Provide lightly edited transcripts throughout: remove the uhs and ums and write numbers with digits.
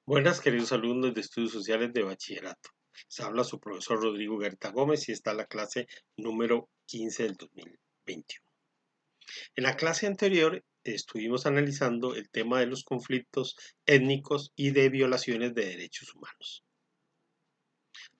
Buenas, queridos alumnos de Estudios Sociales de Bachillerato. Se habla su profesor Rodrigo Guerta Gómez y está la clase número 15 del 2021. En la clase anterior estuvimos analizando el tema de los conflictos étnicos y de violaciones de derechos humanos.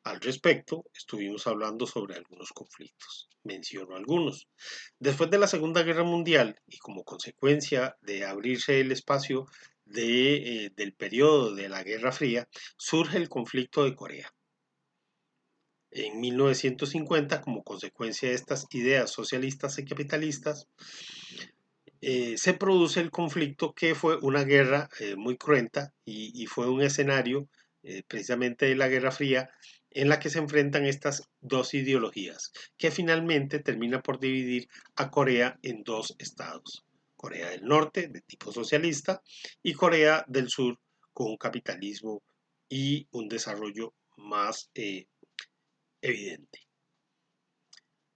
Al respecto, estuvimos hablando sobre algunos conflictos. Menciono algunos. Después de la Segunda Guerra Mundial y como consecuencia de abrirse el espacio del periodo de la Guerra Fría, surge el conflicto de Corea. En 1950, como consecuencia de estas ideas socialistas y capitalistas, se produce el conflicto que fue una guerra muy cruenta y fue un escenario precisamente de la Guerra Fría en la que se enfrentan estas dos ideologías, que finalmente termina por dividir a Corea en dos estados. Corea del Norte, de tipo socialista, y Corea del Sur, con un capitalismo y un desarrollo más evidente.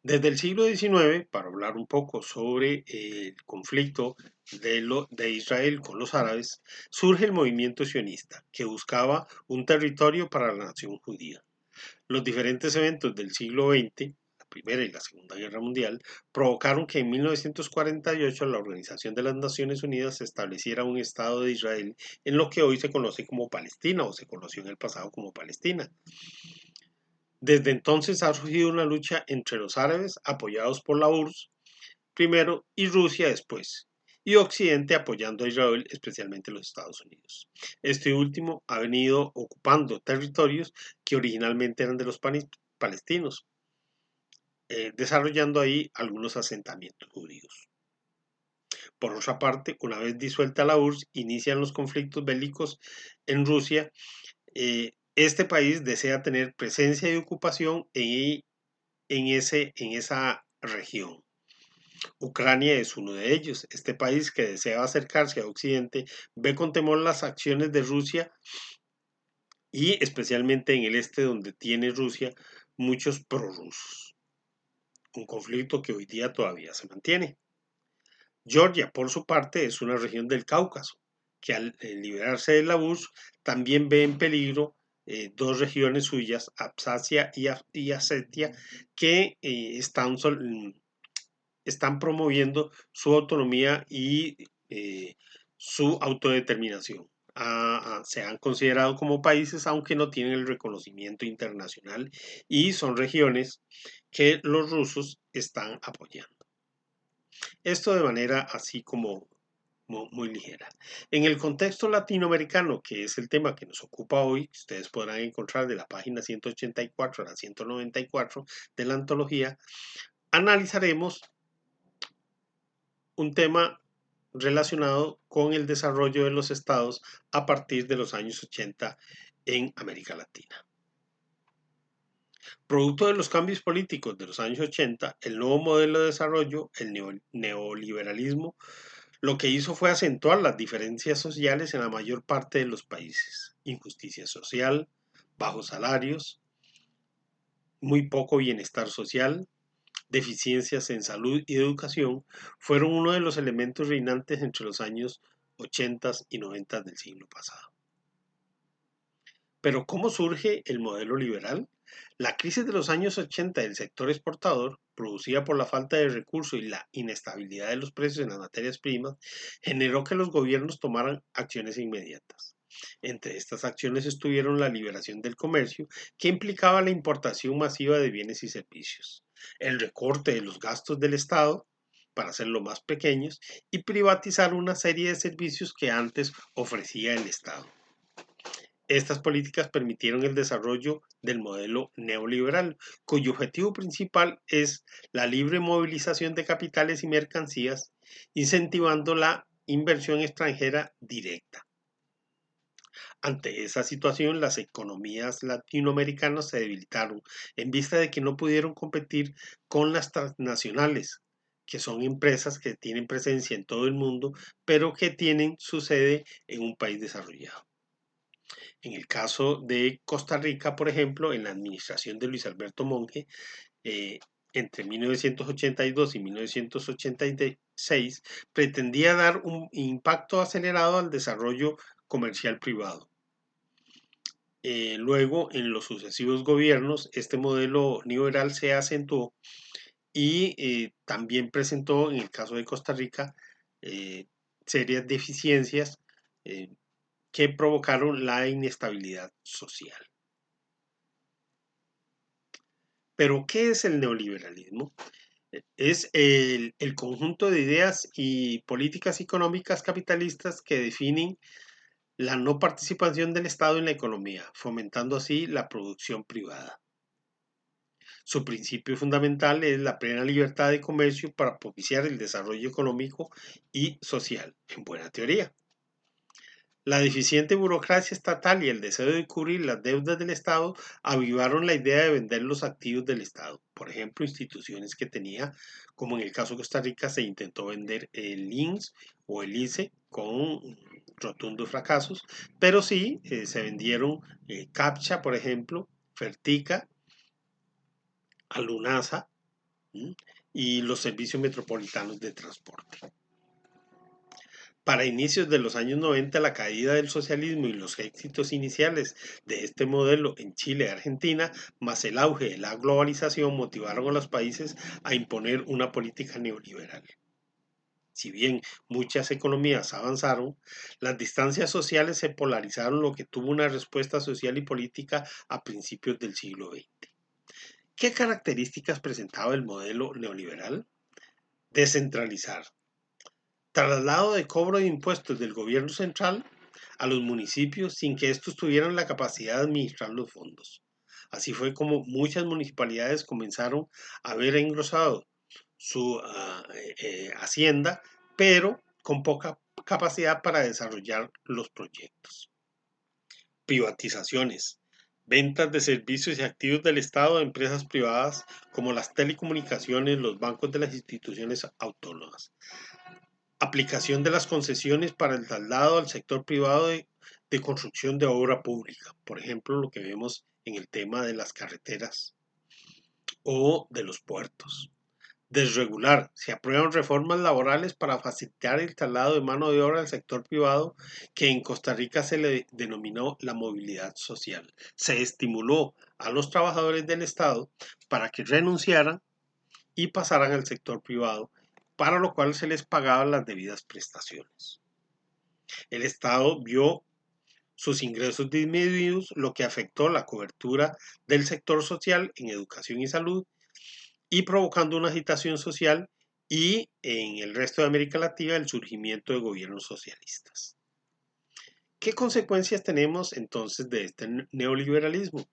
Desde el siglo XIX, para hablar un poco sobre el conflicto de Israel con los árabes, surge el movimiento sionista, que buscaba un territorio para la nación judía. Los diferentes eventos del siglo XX, la Primera y la Segunda Guerra Mundial, provocaron que en 1948 la Organización de las Naciones Unidas estableciera un Estado de Israel en lo que hoy se conoce como Palestina o se conoció en el pasado como Palestina. Desde entonces ha surgido una lucha entre los árabes, apoyados por la URSS, primero, y Rusia después, y Occidente apoyando a Israel, especialmente los Estados Unidos. Este último ha venido ocupando territorios que originalmente eran de los palestinos, desarrollando ahí algunos asentamientos judíos. Por otra parte, una vez disuelta la URSS, inician los conflictos bélicos en Rusia. Este país desea tener presencia y ocupación en esa región. Ucrania es uno de ellos. Este país que desea acercarse a Occidente ve con temor las acciones de Rusia y especialmente en el este donde tiene Rusia muchos prorrusos. Un conflicto que hoy día todavía se mantiene. Georgia, por su parte, es una región del Cáucaso que al liberarse de la URSS también ve en peligro dos regiones suyas, Abjasia y Asetia, que están promoviendo su autonomía y su autodeterminación. Se han considerado como países aunque no tienen el reconocimiento internacional y son regiones que los rusos están apoyando. Esto de manera así como muy ligera. En el contexto latinoamericano, que es el tema que nos ocupa hoy, ustedes podrán encontrar de la página 184 a la 194 de la antología, analizaremos un tema relacionado con el desarrollo de los estados a partir de los años 80 en América Latina. Producto de los cambios políticos de los años 80, el nuevo modelo de desarrollo, el neoliberalismo, lo que hizo fue acentuar las diferencias sociales en la mayor parte de los países. Injusticia social, bajos salarios, muy poco bienestar social, deficiencias en salud y educación fueron uno de los elementos reinantes entre los años 80 y 90 del siglo pasado. Pero ¿cómo surge el modelo liberal? La crisis de los años 80 del sector exportador, producida por la falta de recursos y la inestabilidad de los precios en las materias primas, generó que los gobiernos tomaran acciones inmediatas. Entre estas acciones estuvieron la liberación del comercio, que implicaba la importación masiva de bienes y servicios, el recorte de los gastos del Estado para hacerlo más pequeños y privatizar una serie de servicios que antes ofrecía el Estado. Estas políticas permitieron el desarrollo del modelo neoliberal, cuyo objetivo principal es la libre movilización de capitales y mercancías, incentivando la inversión extranjera directa. Ante esa situación, las economías latinoamericanas se debilitaron en vista de que no pudieron competir con las transnacionales, que son empresas que tienen presencia en todo el mundo, pero que tienen su sede en un país desarrollado. En el caso de Costa Rica, por ejemplo, en la administración de Luis Alberto Monge, eh, entre 1982 y 1986, pretendía dar un impacto acelerado al desarrollo comercial privado. Luego, en los sucesivos gobiernos, este modelo neoliberal se acentuó y también presentó, en el caso de Costa Rica, eh, serias deficiencias eh, que provocaron la inestabilidad social. Pero, ¿qué es el neoliberalismo? Es el conjunto de ideas y políticas económicas capitalistas que definen la no participación del Estado en la economía, fomentando así la producción privada. Su principio fundamental es la plena libertad de comercio para propiciar el desarrollo económico y social, en buena teoría. La deficiente burocracia estatal y el deseo de cubrir las deudas del Estado avivaron la idea de vender los activos del Estado. Por ejemplo, instituciones que tenía, como en el caso de Costa Rica, se intentó vender el INS o el ICE con rotundos fracasos, pero sí se vendieron CAPTCHA, por ejemplo, Fertica, Alunasa, ¿m? Y los servicios metropolitanos de transporte. Para inicios de los años 90, la caída del socialismo y los éxitos iniciales de este modelo en Chile y Argentina, más el auge de la globalización, motivaron a los países a imponer una política neoliberal. Si bien muchas economías avanzaron, las distancias sociales se polarizaron, lo que tuvo una respuesta social y política a principios del siglo XX. ¿Qué características presentaba el modelo neoliberal? Descentralizar. Traslado de cobro de impuestos del gobierno central a los municipios sin que estos tuvieran la capacidad de administrar los fondos. Así fue como muchas municipalidades comenzaron a ver engrosado su hacienda, pero con poca capacidad para desarrollar los proyectos. Privatizaciones. Ventas de servicios y activos del Estado a empresas privadas como las telecomunicaciones, los bancos de las instituciones autónomas. Aplicación de las concesiones para el traslado al sector privado de construcción de obra pública. Por ejemplo, lo que vemos en el tema de las carreteras o de los puertos. Desregular. Se aprueban reformas laborales para facilitar el traslado de mano de obra al sector privado, que en Costa Rica se le denominó la movilidad social. Se estimuló a los trabajadores del Estado para que renunciaran y pasaran al sector privado, para lo cual se les pagaban las debidas prestaciones. El Estado vio sus ingresos disminuidos, lo que afectó la cobertura del sector social en educación y salud y provocando una agitación social y en el resto de América Latina el surgimiento de gobiernos socialistas. ¿Qué consecuencias tenemos entonces de este neoliberalismo?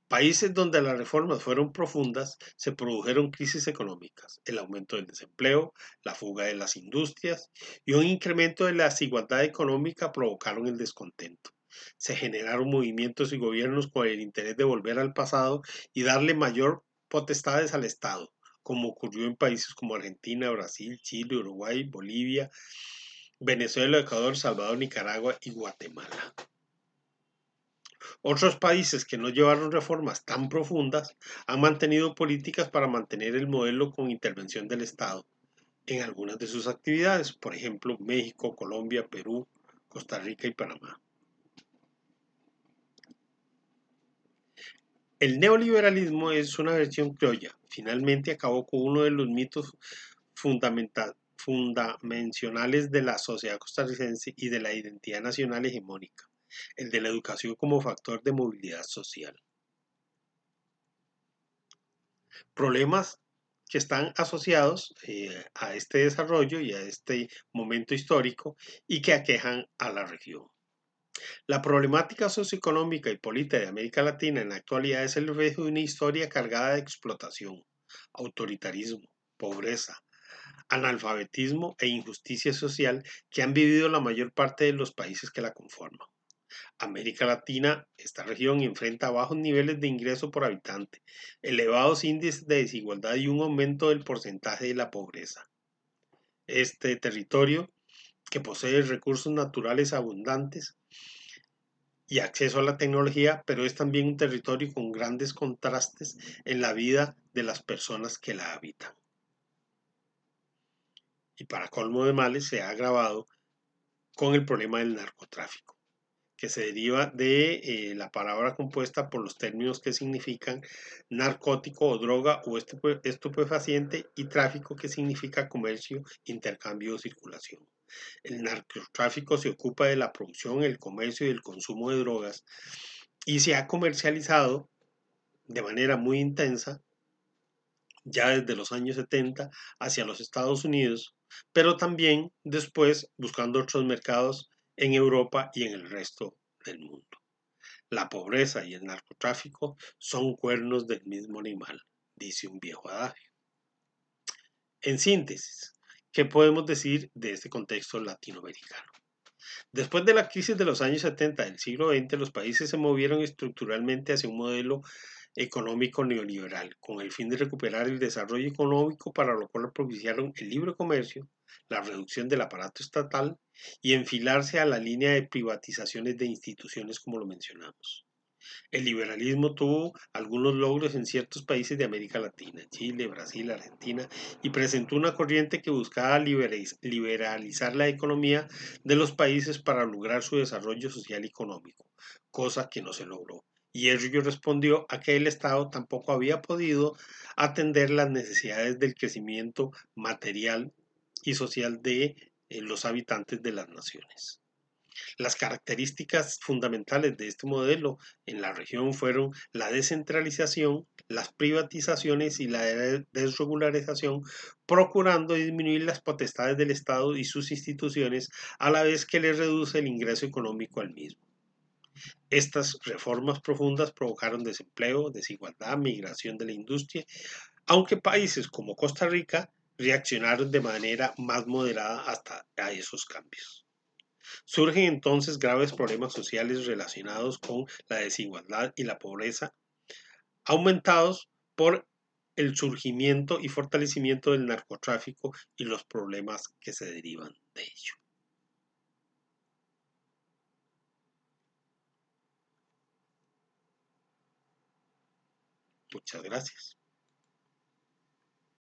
Países donde las reformas fueron profundas, se produjeron crisis económicas, el aumento del desempleo, la fuga de las industrias y un incremento de la desigualdad económica provocaron el descontento. Se generaron movimientos y gobiernos con el interés de volver al pasado y darle mayor potestades al Estado, como ocurrió en países como Argentina, Brasil, Chile, Uruguay, Bolivia, Venezuela, Ecuador, Salvador, Nicaragua y Guatemala. Otros países que no llevaron reformas tan profundas han mantenido políticas para mantener el modelo con intervención del Estado en algunas de sus actividades, por ejemplo, México, Colombia, Perú, Costa Rica y Panamá. El neoliberalismo es una versión criolla. Finalmente acabó con uno de los mitos fundamentales de la sociedad costarricense y de la identidad nacional hegemónica, el de la educación como factor de movilidad social. Problemas que están asociados a este desarrollo y a este momento histórico y que aquejan a la región. La problemática socioeconómica y política de América Latina en la actualidad es el reflejo de una historia cargada de explotación, autoritarismo, pobreza, analfabetismo e injusticia social que han vivido la mayor parte de los países que la conforman. América Latina, esta región enfrenta bajos niveles de ingreso por habitante, elevados índices de desigualdad y un aumento del porcentaje de la pobreza. Este territorio, que posee recursos naturales abundantes y acceso a la tecnología, pero es también un territorio con grandes contrastes en la vida de las personas que la habitan. Y para colmo de males se ha agravado con el problema del narcotráfico, que se deriva de la palabra compuesta por los términos que significan narcótico o droga o estupefaciente y tráfico, que significa comercio, intercambio o circulación. El narcotráfico se ocupa de la producción, el comercio y el consumo de drogas y se ha comercializado de manera muy intensa ya desde los años 70 hacia los Estados Unidos, pero también después buscando otros mercados en Europa y en el resto del mundo. La pobreza y el narcotráfico son cuernos del mismo animal, dice un viejo adagio. En síntesis, ¿qué podemos decir de este contexto latinoamericano? Después de la crisis de los años 70 del siglo XX, los países se movieron estructuralmente hacia un modelo económico neoliberal, con el fin de recuperar el desarrollo económico, para lo cual propiciaron el libre comercio, la reducción del aparato estatal y enfilarse a la línea de privatizaciones de instituciones, como lo mencionamos. El liberalismo tuvo algunos logros en ciertos países de América Latina, Chile, Brasil, Argentina, y presentó una corriente que buscaba liberalizar la economía de los países para lograr su desarrollo social y económico, cosa que no se logró. Y ello respondió a que el Estado tampoco había podido atender las necesidades del crecimiento material y social de los habitantes de las naciones. Las características fundamentales de este modelo en la región fueron la descentralización, las privatizaciones y la desregularización, procurando disminuir las potestades del Estado y sus instituciones, a la vez que le reduce el ingreso económico al mismo. Estas reformas profundas provocaron desempleo, desigualdad, migración de la industria, aunque países como Costa Rica reaccionaron de manera más moderada hasta a esos cambios. Surgen entonces graves problemas sociales relacionados con la desigualdad y la pobreza, aumentados por el surgimiento y fortalecimiento del narcotráfico y los problemas que se derivan de ello. Muchas gracias.